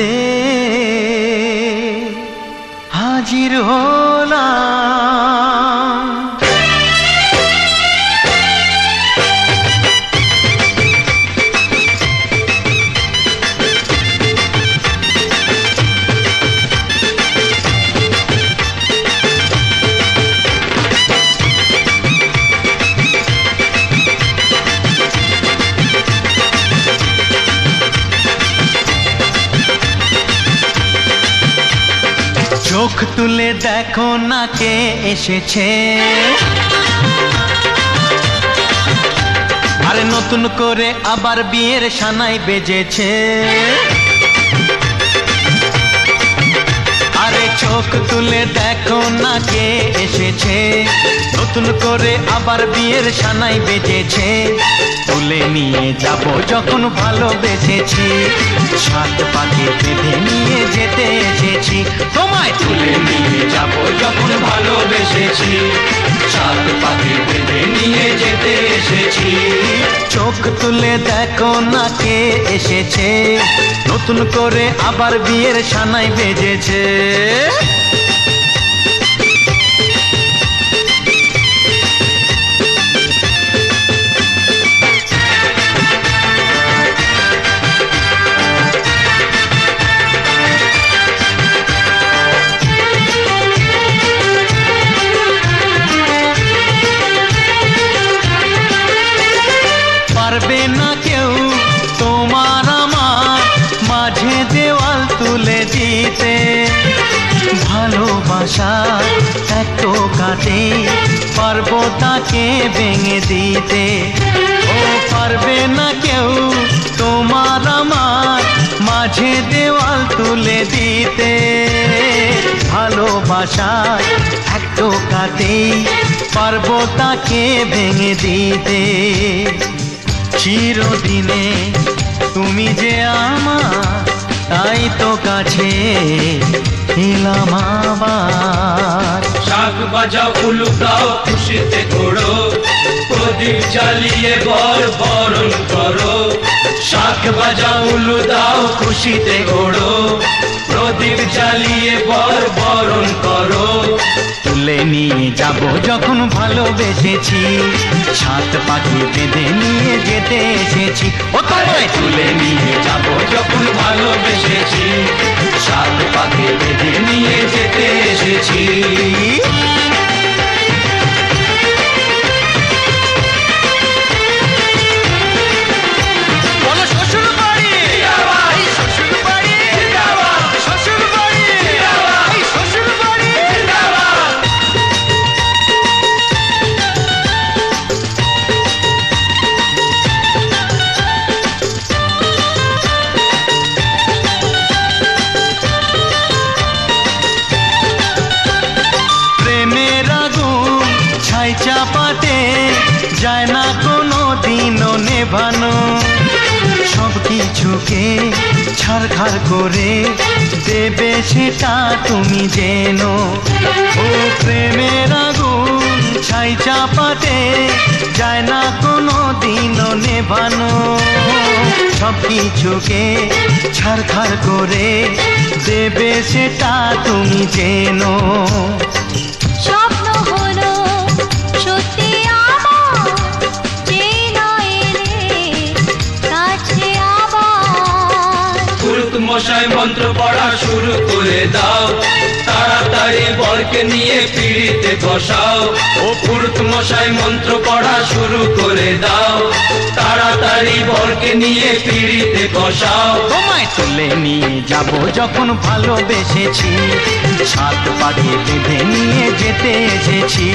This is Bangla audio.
পেতে হাজির হলাম। চোখ তুলে দেখো না কে এসেছে, আরে নতুন করে আবার বিয়ের সানাই বেজেছে। আরে চোখ তুলে দেখো না কে এসেছে, নতুন করে আবার বিয়ের সানাই বেজেছে। তুলে নিয়ে যাব যখন ভালোবেসেছি, সাত পাকে বেঁধে নিয়ে যেতে এসেছি। তোমায় তুলে নিয়ে যাব যখন ভালোবেসেছি, সাত পাকে বেঁধে নিয়ে যেতে এসেছি। চোখ তুলে দেখো না কে এসেছে, নতুন করে আবার বিয়ের সানাই বেজেছে। পারবে না কেউ তোমার আমার মাঝে দেওয়াল তুলে দিতে, ভালোবাসা এত কাটে পারবো তাকে ভেঙে দিতে। ও পারবে না কেউ তোমার আমার মাঝে দেওয়াল তুলে দিতে, ভালোবাসা এত কাটে পারবো তাকে ভেঙে দিতে। চিরদিনে তুমি যে আমার, তাই তো কাছে এলাম আবার। শাক বাজাও উলু গাও খুশিতে ঘোড়ো, প্রদীপ জ্বালিয়ে বর বরণ করো। শাক বাজাও উলু দাও খুশিতে ঘোড়ো, প্রদীপ জ্বালিয়ে বর বরণ করো। তুলে নিয়ে যাব যখন ভালোবেসেছি, সাত পাখি বেঁধে নিয়ে যেতে এসেছি। ও তোমায় তুলে নিয়ে যাব যখন ভালোবেসেছি, সাত পাখি বেঁধে নিয়ে যেতে এসেছি। চাপাতে যায় না কোনো দিনও নেভানো, সব কিছুকে ছারখার করে দেবে সেটা তুমি জেনো। ও প্রেমের আগুন ছাই চাপাতে যায় না কোনো দিনও নেভানো, সব কিছুকে ছারখার করে দেবে সেটা তুমি জেনো। মশাই মন্ত্র পড়া শুরু করে দাও, তাড়াতাড়ি বরকে নিয়ে পিড়িতে বসাও। ও পুরুত মশাই মন্ত্র পড়া শুরু করে দাও, তাড়াতাড়ি বরকে নিয়ে পিড়িতে বসাও। তোমায় তুলে নিয়ে যাব যখন ভালোবেসেছি, সাত পাকে বেঁধে নিয়ে যেতে এসেছি।